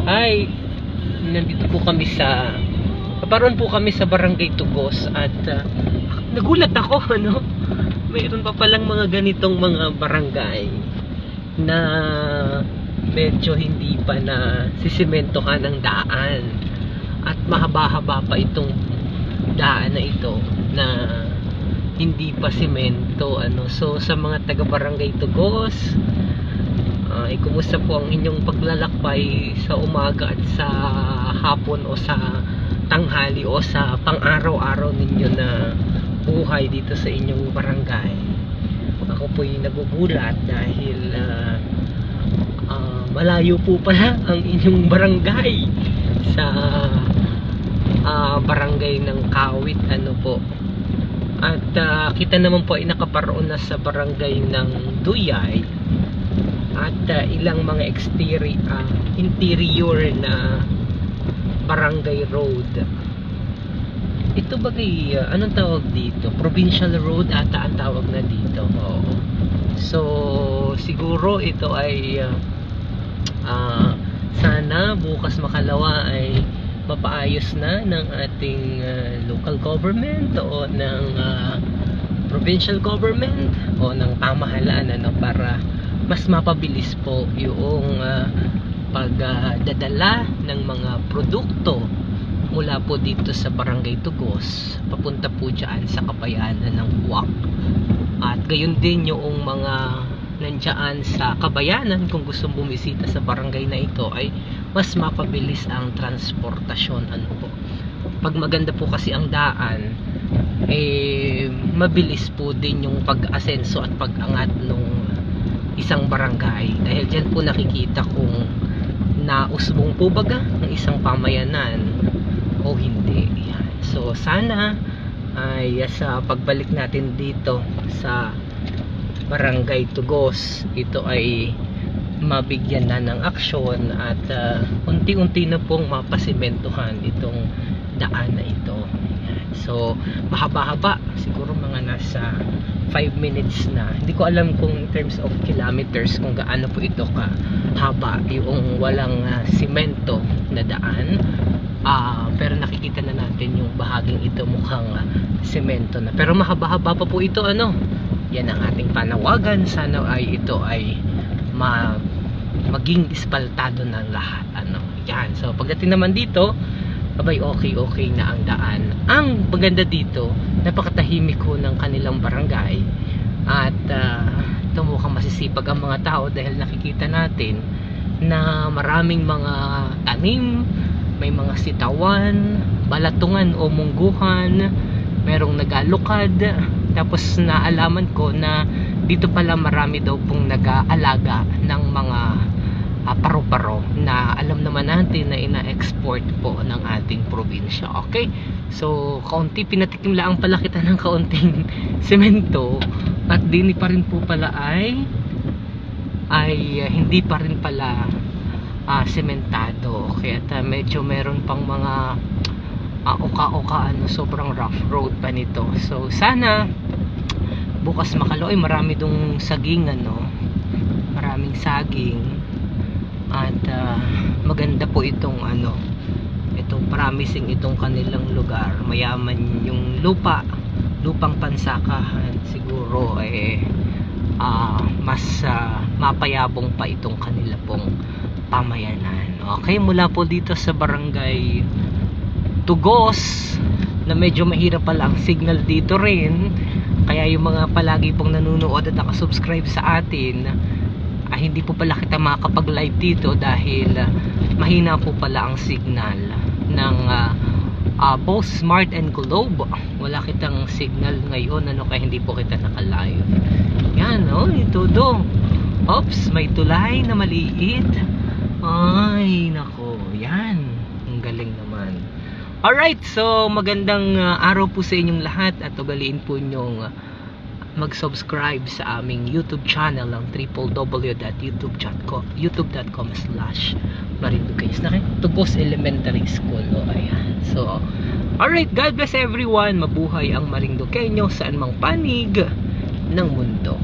Hi, nandito po kami kaparoon po kami sa Barangay Tugos at nagulat ako, ano? Mayroon pa palang mga ganitong mga barangay na medyo hindi pa na sisimentohan ang daan at mahaba-haba pa itong daan na ito na hindi pa simento, ano. So sa mga taga Barangay Tugos, kumusta po ang inyong paglalakbay sa umaga at sa hapon o sa tanghali o sa pang-araw-araw ninyo na buhay dito sa inyong barangay. Ako po'y nagugulat dahil malayo po pala ang inyong barangay sa barangay ng Kawit, ano po. At kita naman po ay nakaparoon na sa barangay ng Duyay at ilang mga interior na barangay road. Ito bagay, anong tawag dito? Provincial road ata ang tawag na dito. Oo. So siguro ito ay sana bukas makalawa ay mapaayos na ng ating local government o ng provincial government o ng pamahalaan, ano, para mas mapabilis po yung pagdadala ng mga produkto mula po dito sa Barangay Tugos papunta po dyan sa kabayanan ng Buwak. At gayon din yung mga nandyan sa kabayanan, kung gustong bumisita sa barangay na ito, ay mas mapabilis ang transportasyon, ano po. Pag maganda po kasi ang daan, mabilis po din yung pag-asenso at pag-angat nung isang barangay, dahil dyan po nakikita kung nausbong po baga ng isang pamayanan o hindi. Yan. So sana ay sa pagbalik natin dito sa Barangay Tugos, ito ay mabigyan na ng aksyon at unti-unti na pong mapasimentohan itong daan na ito. Yan. So mahaba-haba, siguro mga nasa 5 minutes na. Hindi ko alam kung in terms of kilometers kung gaano po ito kahaba yung walang simento na daan. Pero nakikita na natin yung bahaging ito mukhang simento na. Pero mahaba-haba pa po ito, ano. Yan ang ating panawagan. Sana ay ito ay maging dispaltado ng lahat, ano. Yan. So pagdating naman dito, abay okay na ang daan. Ang maganda dito, napakatahimik ko ng kanilang barangay at ito mukhang masisipag ang mga tao dahil nakikita natin na maraming mga tanim, may mga sitawan, balatungan o mungguhan, merong nagalukad. Tapos naalaman ko na dito pala marami daw pong nag-aalaga ng mga paru-paro na alam naman natin na ina-export po ng ating probinsya. Okay? So, kaunti pinatikim lang pala kita ng kaunting semento at dini pa rin po pala ay hindi pa rin pala sementado. Okay? At medyo meron pang mga oka-oka, ano, sobrang rough road pa nito. So, sana bukas makaloy, marami dong saging, ano, maraming saging. At maganda po itong itong promising itong kanilang lugar. Mayaman yung lupang pansakahan, siguro mas mapayabong pa itong kanila pong pamayanan. Okay, mula po dito sa Barangay Tugos na medyo mahirap pala ang signal dito rin, kaya yung mga palagi pong nanonood at nakasubscribe sa atin, hindi po pala kita makakapag-live dito dahil mahina po pala ang signal ng both Smart and Globe. Wala kitang signal ngayon, ano, kaya hindi po kita naka-live. Yan, oh, ito do. Oops, may tulay na maliit. Ay, nako, yan. Ang galing naman. Alright, so magandang araw po sa inyong lahat at ugaliin po nyong mag-subscribe sa aming YouTube channel ang www.youtube.com/Marinduqueños na Tugos Elementary School. O, ayan. So, alright, God bless everyone. Mabuhay ang Marinduqueño saan mang panig ng mundo.